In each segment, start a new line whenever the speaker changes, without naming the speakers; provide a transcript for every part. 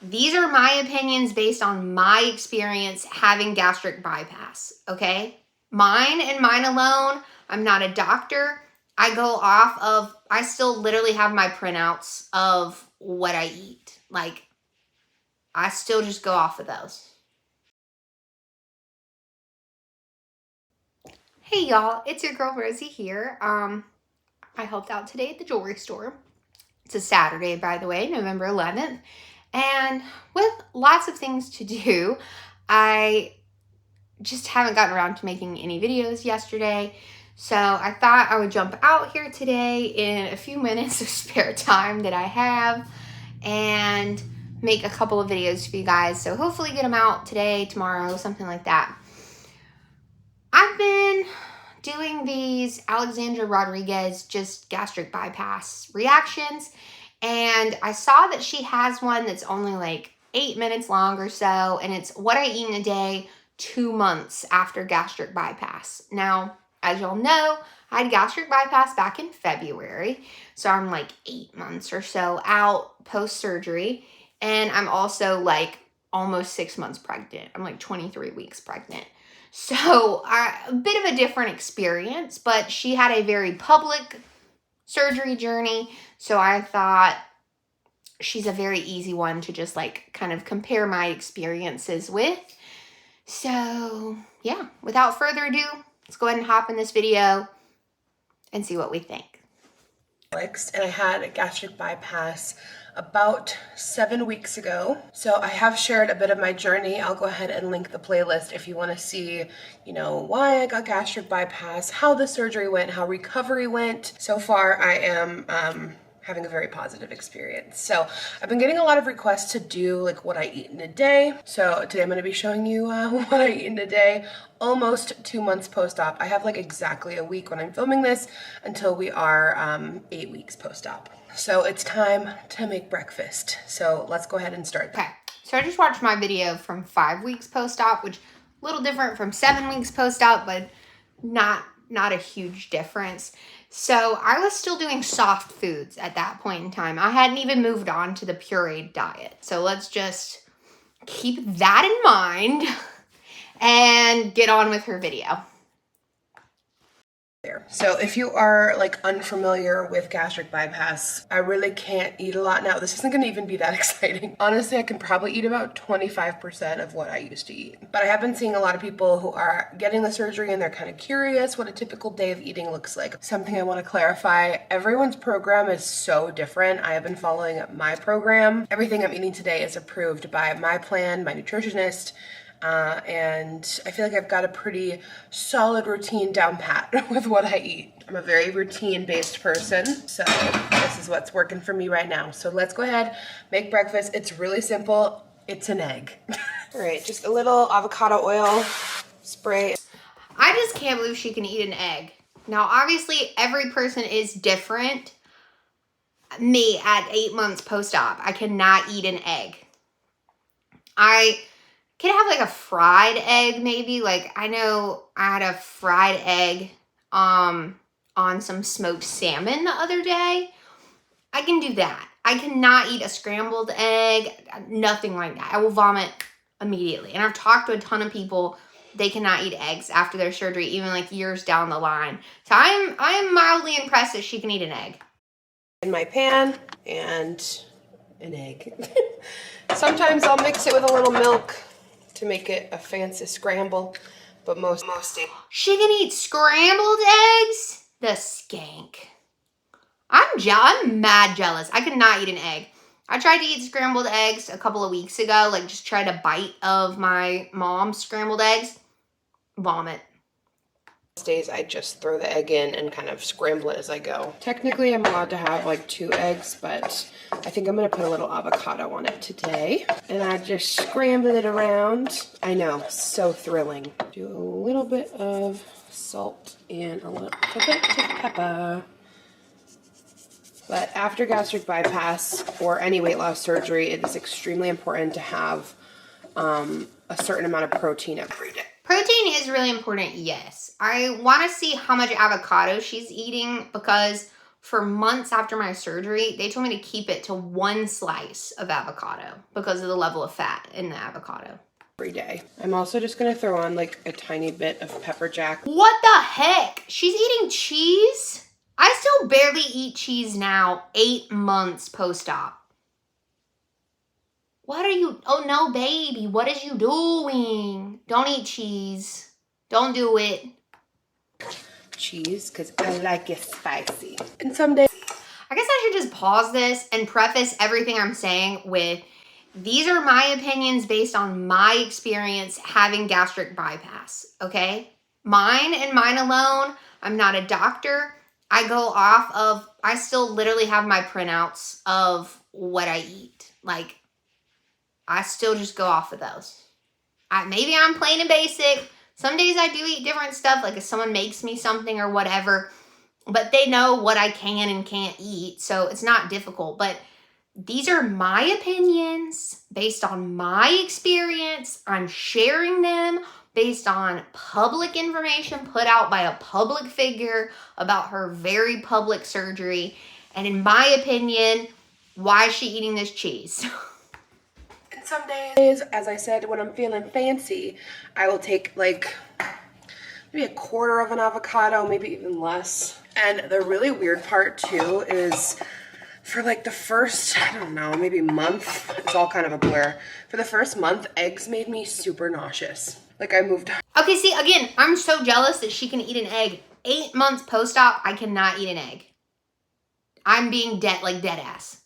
these are my opinions based on my experience having gastric bypass, okay? Mine and mine alone. I'm not a doctor. I go off of, I still literally have my printouts of what I eat. Like, I still just go off of those. Hey y'all, it's your girl Rosie here. I helped out today at the jewelry store. It's a Saturday, by the way, November 11th. And with lots of things to do, I just haven't gotten around to making any videos yesterday. So I thought I would jump out here today in a few minutes of spare time that I have and make a couple of videos for you guys. So hopefully get them out today, tomorrow, something like that. I've been doing these Alexandra Rodriguez just gastric bypass reactions, and I saw that she has one that's only like 8 minutes long or so, and it's what I eat in a day 2 months after gastric bypass. Now, as y'all know, I had gastric bypass back in February, so I'm like 8 months or so out post-surgery, and I'm also like almost 6 months pregnant. I'm like 23 weeks pregnant. So a bit of a different experience, but she had a very public surgery journey. So I thought she's a very easy one to just like kind of compare my experiences with. So yeah, without further ado, let's go ahead and hop in this video and see what we think.
And I had a gastric bypass about 7 weeks ago. So I have shared a bit of my journey. I'll go ahead and link the playlist if you want to see, you know, why I got gastric bypass, how the surgery went, how recovery went. So far, I am having a very positive experience. So I've been getting a lot of requests to do like what I eat in a day. So today I'm going to be showing you what I eat in a day, almost 2 months post-op. I have like exactly a week when I'm filming this until we are 8 weeks post-op. So it's time to make breakfast. So let's go ahead and start.
Okay, so I just watched my video from 5 weeks post-op, which a little different from 7 weeks post-op, but not a huge difference. So I was still doing soft foods at that point in time. I hadn't even moved on to the pureed diet. So let's just keep that in mind and get on with her video.
So if you are like unfamiliar with gastric bypass, I really can't eat a lot now. This isn't going to even be that exciting. Honestly, I can probably eat about 25% of what I used to eat. But I have been seeing a lot of people who are getting the surgery and they're kind of curious what a typical day of eating looks like. Something I want to clarify, everyone's program is so different. I have been following my program. Everything I'm eating today is approved by my plan, my nutritionist, and I feel like I've got a pretty solid routine down pat with what I eat. I'm a very routine-based person, so this is what's working for me right now. So let's go ahead, make breakfast. It's really simple. It's an egg. All right, just a little avocado oil spray.
I just can't believe she can eat an egg. Now, obviously, every person is different. Me, at 8 months post-op, I cannot eat an egg. I can have like a fried egg maybe. Like I know I had a fried egg on some smoked salmon the other day. I can do that. I cannot eat a scrambled egg, nothing like that. I will vomit immediately. And I've talked to a ton of people, they cannot eat eggs after their surgery, even like years down the line. So I am mildly impressed that she can eat an egg.
In my pan and an egg. Sometimes I'll mix it with a little milk to make it a fancy scramble, but mostly.
She can eat scrambled eggs? The skank. I'm mad jealous. I could not eat an egg. I tried to eat scrambled eggs a couple of weeks ago, like just tried a bite of my mom's scrambled eggs. Vomit.
Most days I just throw the egg in and kind of scramble it as I go. Technically I'm allowed to have like 2 eggs, but I think I'm going to put a little avocado on it today. And I just scramble it around. I know, so thrilling. Do a little bit of salt and a little bit of pepper. But after gastric bypass or any weight loss surgery, it is extremely important to have a certain amount of protein every day.
Protein is really important, yes. I want to see how much avocado she's eating because for months after my surgery, they told me to keep it to 1 slice of avocado because of the level of fat in the avocado.
Every day. I'm also just gonna throw on like a tiny bit of pepper jack.
What the heck? She's eating cheese? I still barely eat cheese now, 8 months post-op. What are you, oh no, baby, what is you doing? Don't eat cheese. Don't do it.
Cheese, because I like it spicy. And some days,
I guess I should just pause this and preface everything I'm saying with, these are my opinions based on my experience having gastric bypass, okay? Mine and mine alone. I'm not a doctor. I go off of, I still literally have my printouts of what I eat. Like, I still just go off of those. Maybe I'm plain and basic. Some days I do eat different stuff, like if someone makes me something or whatever, but they know what I can and can't eat, so it's not difficult. But these are my opinions based on my experience. I'm sharing them based on public information put out by a public figure about her very public surgery. And in my opinion, why is she eating this cheese?
some days, as I said, when I'm feeling fancy, I will take like maybe a quarter of an avocado, maybe even less. And the really weird part too is for like the first, I don't know, maybe month, it's all kind of a blur. For the first month, eggs made me super nauseous. Like I moved.
Okay, see, again, I'm so jealous that she can eat an egg. 8 months post-op, I cannot eat an egg. I'm being dead ass.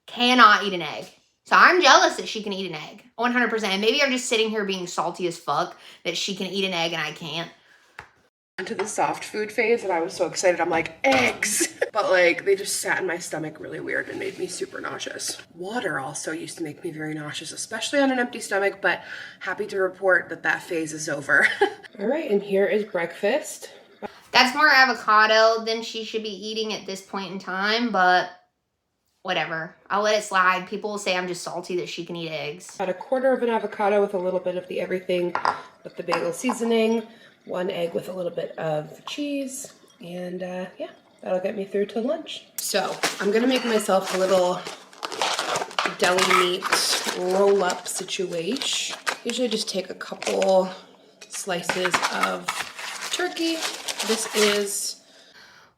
Cannot eat an egg. So I'm jealous that she can eat an egg, 100%. And maybe I'm just sitting here being salty as fuck that she can eat an egg and I can't.
Into the soft food phase and I was so excited. I'm like, eggs. But like they just sat in my stomach really weird and made me super nauseous. Water also used to make me very nauseous, especially on an empty stomach, but happy to report that that phase is over. All right, and here is breakfast.
That's more avocado than she should be eating at this point in time, but whatever. I'll let it slide. People will say I'm just salty that she can eat eggs.
About a quarter of an avocado with a little bit of the everything with the bagel seasoning. 1 egg with a little bit of cheese. And yeah, that'll get me through to lunch. So I'm gonna make myself a little deli meat roll-up situation. Usually just take a couple slices of turkey. This is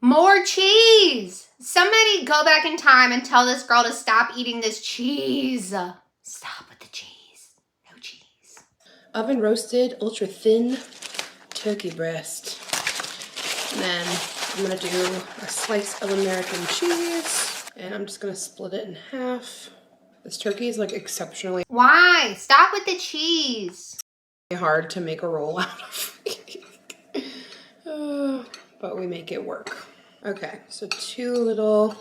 more cheese. Somebody go back in time and tell this girl to stop eating this cheese. Stop with the cheese. No cheese.
oven roasted, ultra thin turkey breast. And then I'm gonna do a slice of American cheese and I'm just gonna split it in half. This turkey is like exceptionally
Why? Stop with the cheese.
hard to make a roll out of. But we make it work. Okay, so 2 little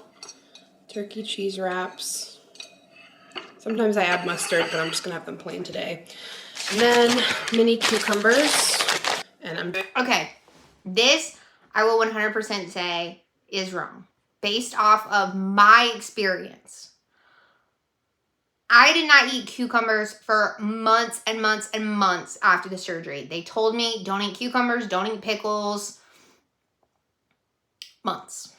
turkey cheese wraps. Sometimes I add mustard, but I'm just gonna have them plain today. And then mini cucumbers. And I'm
okay. This I will 100% say is wrong based off of my experience. I did not eat cucumbers for months and months and months after the surgery. They told me don't eat cucumbers, don't eat pickles. Months.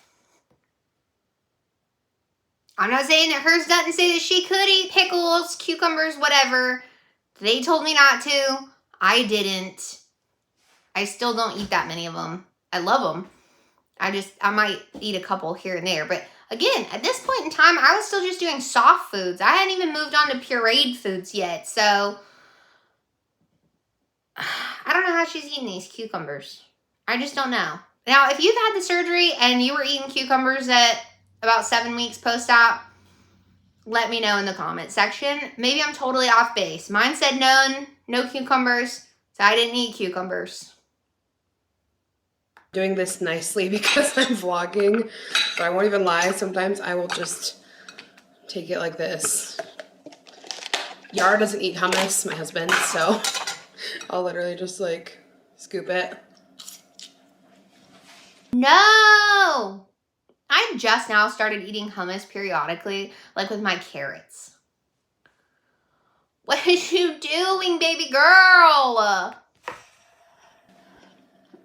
I'm not saying that hers doesn't say that she could eat pickles, cucumbers, whatever. They told me not to. I didn't. I still don't eat that many of them. I love them. I might eat a couple here and there. But again, at this point in time, I was still just doing soft foods. I hadn't even moved on to pureed foods yet. So I don't know how she's eating these cucumbers. I just don't know. Now, if you've had the surgery and you were eating cucumbers at about 7 weeks post-op, let me know in the comment section. Maybe I'm totally off base. Mine said none, no cucumbers, so I didn't eat cucumbers.
doing this nicely because I'm vlogging, but I won't even lie. Sometimes I will just take it like this. Yara doesn't eat hummus, my husband, so I'll literally just like scoop it.
No! I just now started eating hummus periodically, like with my carrots. What are you doing, baby girl?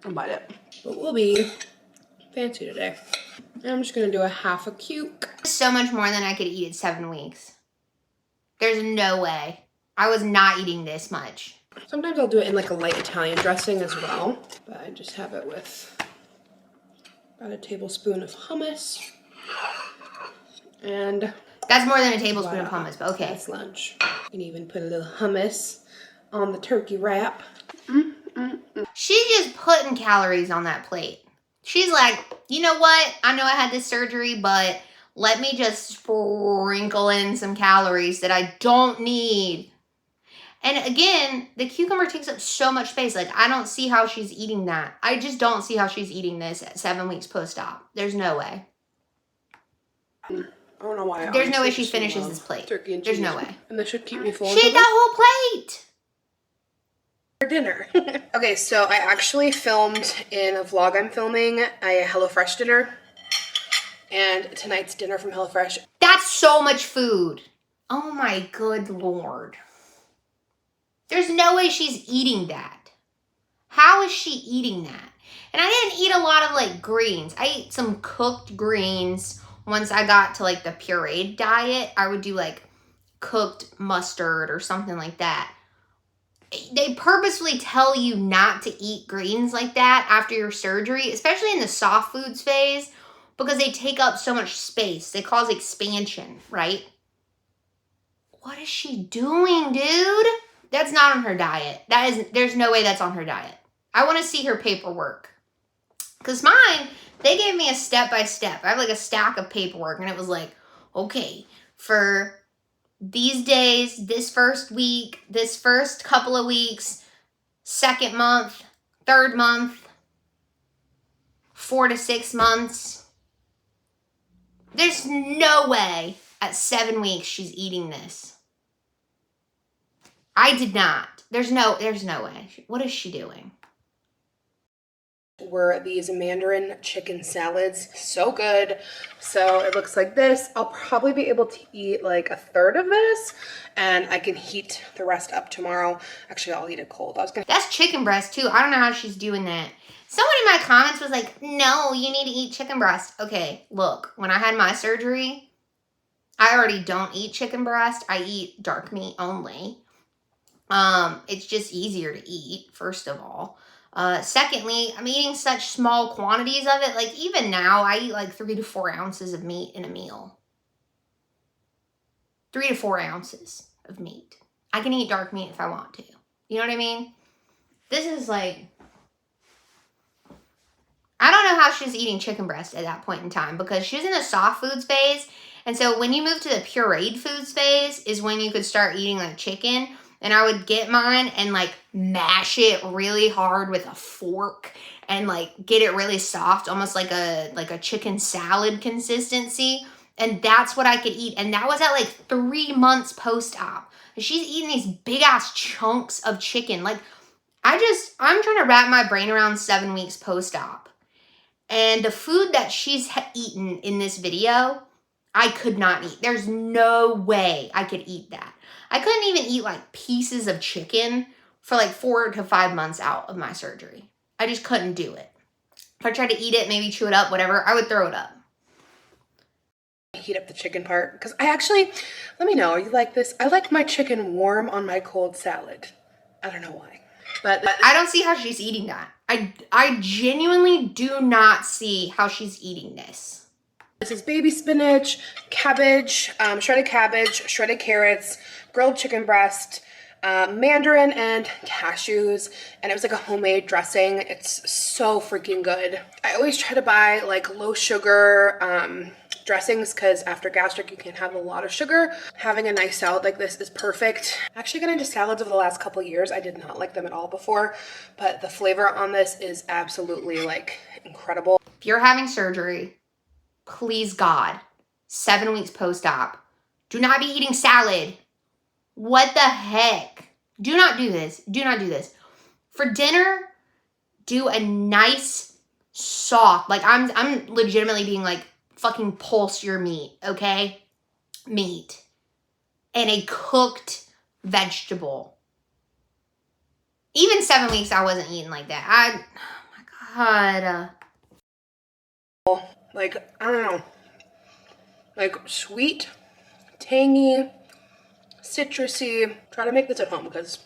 I'll bite it. But we'll be fancy today. I'm just gonna do a half a cuke.
So much more than I could eat at 7 weeks. There's no way. I was not eating this much.
Sometimes I'll do it in like a light Italian dressing as well, but I just have it with about a tablespoon of hummus. And
that's more than a tablespoon of hummus, but okay.
That's lunch. You can even put a little hummus on the turkey wrap.
She's just putting calories on that plate. She's like, you know what? I know I had this surgery, but let me just sprinkle in some calories that I don't need. And again, the cucumber takes up so much space. Like, I don't see how she's eating that. I just don't see how she's eating this at 7 weeks post-op. There's no way.
I don't know why.
There's no way she finishes this plate.
Turkey and
There's
cheese.
no way.
And this should keep me full.
She ate that whole plate.
For dinner. Okay, so I actually filmed in a vlog I'm filming a HelloFresh dinner. And tonight's dinner from HelloFresh.
That's so much food. Oh my good Lord. There's no way she's eating that. How is she eating that? And I didn't eat a lot of like greens. I ate some cooked greens. Once I got to like the pureed diet, I would do like cooked mustard or something like that. They purposely tell you not to eat greens like that after your surgery, especially in the soft foods phase, because they take up so much space. They cause expansion, right? What is she doing, dude? That's not on her diet. There's no way that's on her diet. I want to see her paperwork. Because mine, they gave me a step-by-step. I have like a stack of paperwork, and it was like, okay, for these days, this first week, this first couple of weeks, second month, third month, 4 to 6 months. There's no way at 7 weeks she's eating this. I did not. There's no way. What is she doing?
Were these mandarin chicken salads. So good. So it looks like this. I'll probably be able to eat like a third of this, and I can heat the rest up tomorrow. Actually, I'll eat it cold.
That's chicken breast too. I don't know how she's doing that. Someone in my comments was like, no, you need to eat chicken breast. Okay, look, when I had my surgery, I already don't eat chicken breast. I eat dark meat only. It's just easier to eat, first of all. Secondly, I'm eating such small quantities of it. Like, even now, I eat like 3 to 4 ounces of meat in a meal. 3 to 4 ounces of meat. I can eat dark meat if I want to. You know what I mean? This is like, I don't know how she's eating chicken breast at that point in time, because she was in the soft foods phase. And so when you move to the pureed foods phase is when you could start eating like chicken. And I would get mine and like mash it really hard with a fork and like get it really soft, almost like a chicken salad consistency. And that's what I could eat. And that was at like 3 months post-op. She's eating these big ass chunks of chicken. Like, I'm trying to wrap my brain around 7 weeks post-op. And the food that she's eaten in this video, I could not eat. There's no way I could eat that. I couldn't even eat like pieces of chicken for like 4 to 5 months out of my surgery. I just couldn't do it. If I tried to eat it, maybe chew it up, whatever, I would throw it up.
Heat up the chicken part, because I actually, let me know, are you like this? I like my chicken warm on my cold salad. I don't know why. But
I don't see how she's eating that. I genuinely do not see how she's eating this.
This is baby spinach, cabbage, shredded carrots, grilled chicken breast, mandarin, and cashews. And it was like a homemade dressing. It's so freaking good. I always try to buy like low sugar dressings, because after gastric you can have a lot of sugar. Having a nice salad like this is perfect. I actually got into salads over the last couple of years. I did not like them at all before, but the flavor on this is absolutely like incredible.
If you're having surgery, please God, 7 weeks post-op, do not be eating salad. What the heck? Do not do this. Do not do this. For dinner, do a nice, soft, like I'm legitimately being like, fucking pulse your meat, okay? Meat. And a cooked vegetable. Even 7 weeks, I wasn't eating like that. Oh my God.
Like, I don't know, like sweet, tangy, citrusy. Try to make this at home because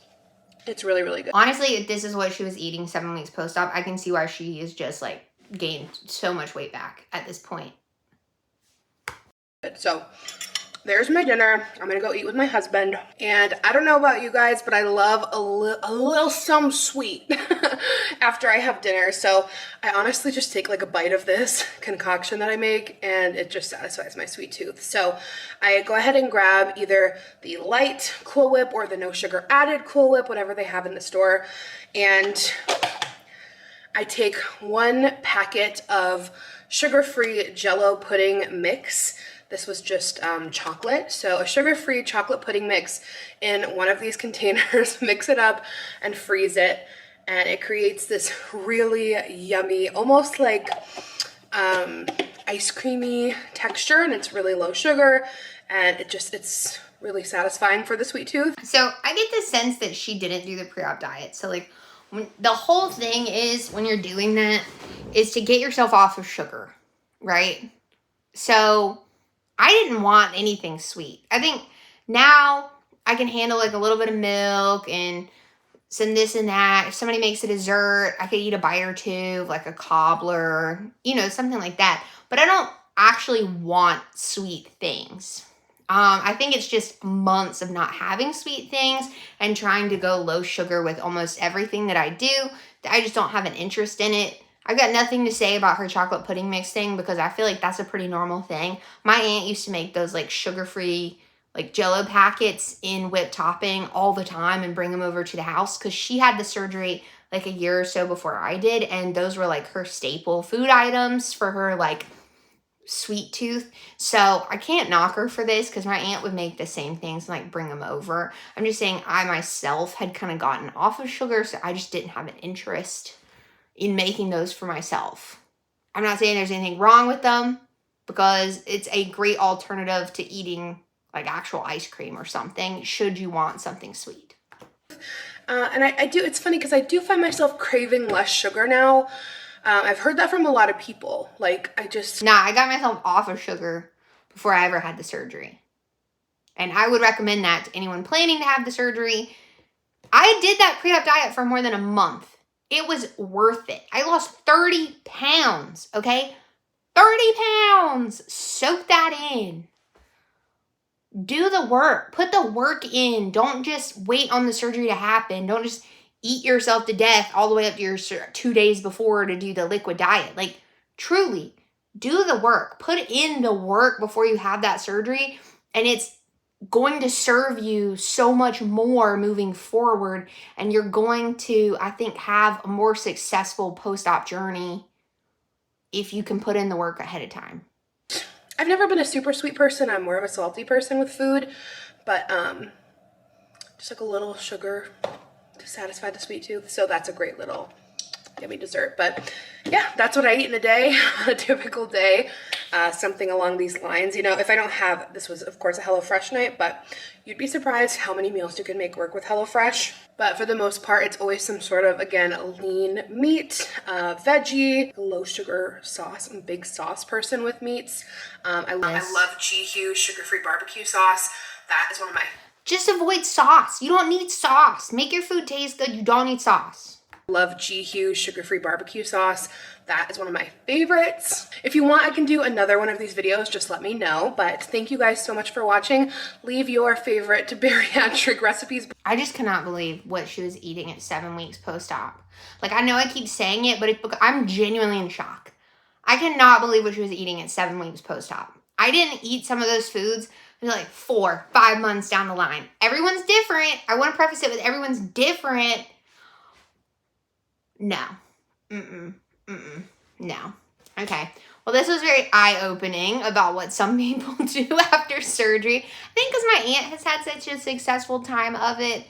it's really, really good.
Honestly, if this is what she was eating 7 weeks post-op, I can see why she is just like gained so much weight back at this point.
So there's my dinner. I'm gonna go eat with my husband. And I don't know about you guys, but I love a little some sweet after I have dinner. So I honestly just take like a bite of this concoction that I make and it just satisfies my sweet tooth. So I go ahead and grab either the light Cool Whip or the no sugar added Cool Whip, whatever they have in the store. And I take 1 packet of sugar-free Jell-O pudding mix. This was just chocolate. So a sugar-free chocolate pudding mix in one of these containers, mix it up and freeze it. And it creates this really yummy, almost like ice creamy texture, and it's really low sugar. And it's really satisfying for the sweet tooth.
So I get the sense that she didn't do the pre-op diet. So like the whole thing is when you're doing that is to get yourself off of sugar, right? So I didn't want anything sweet. I think now I can handle like a little bit of milk and some this and that. If somebody makes a dessert, I could eat a bite or two, like a cobbler, you know, something like that. But I don't actually want sweet things. I think it's just months of not having sweet things and trying to go low sugar with almost everything that I do. I just don't have an interest in it. I've got nothing to say about her chocolate pudding mix thing because I feel like that's a pretty normal thing. My aunt used to make those like sugar-free like Jell-O packets in whipped topping all the time and bring them over to the house because she had the surgery like a year or so before I did, and those were like her staple food items for her like sweet tooth. So I can't knock her for this because my aunt would make the same things and like bring them over. I'm just saying I myself had kind of gotten off of sugar, so I just didn't have an interest in making those for myself. I'm not saying there's anything wrong with them because it's a great alternative to eating like actual ice cream or something should you want something sweet.
And I do, it's funny because I do find myself craving less sugar now. I've heard that from a lot of people. Like,
I got myself off of sugar before I ever had the surgery. And I would recommend that to anyone planning to have the surgery. I did that pre-op diet for more than a month. It was worth it. I lost 30 pounds, okay? 30 pounds. Soak that in. Do the work. Put the work in. Don't just wait on the surgery to happen. Don't just eat yourself to death all the way up to your 2 days before to do the liquid diet. Like, truly, do the work. Put in the work before you have that surgery, and it's going to serve you so much more moving forward, and you're going to, I think, have a more successful post-op journey if you can put in the work ahead of time.
I've never been a super sweet person. I'm more of a salty person with food, but just like a little sugar to satisfy the sweet tooth. So that's a great little yummy dessert. But yeah, that's what I eat in a day, on a typical day. Something along these lines. You know, if I don't have, this was of course a HelloFresh night, but you'd be surprised how many meals you can make work with HelloFresh. But for the most part, it's always some sort of, again, lean meat, veggie, low sugar sauce. I'm a big sauce person with meats. I love G-Hue sugar-free barbecue sauce. That is one of my...
Just avoid sauce. You don't need sauce. Make your food taste good. You don't need sauce.
Love G-Hue sugar-free barbecue sauce. That is one of my favorites. If you want, I can do another one of these videos. Just let me know. But thank you guys so much for watching. Leave your favorite bariatric recipes.
I just cannot believe what she was eating at 7 weeks post-op. Like, I know I keep saying it, but I'm genuinely in shock. I cannot believe what she was eating at 7 weeks post-op. I didn't eat some of those foods until like 4-5 months down the line. Everyone's different. I want to preface it with everyone's different. No. No. Okay. Well, this was very eye-opening about what some people do after surgery. I think because my aunt has had such a successful time of it,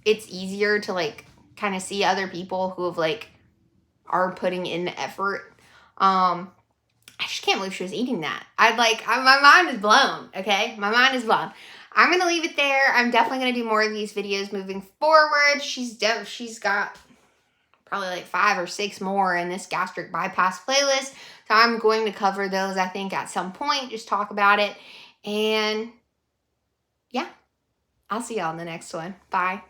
it's easier to like kind of see other people who have like are putting in the effort. I just can't believe she was eating that. My mind is blown. Okay, my mind is blown. I'm gonna leave it there. I'm definitely gonna do more of these videos moving forward. She's got probably like 5 or 6 more in this gastric bypass playlist. So I'm going to cover those, I think, at some point, just talk about it. And yeah, I'll see y'all in the next one. Bye.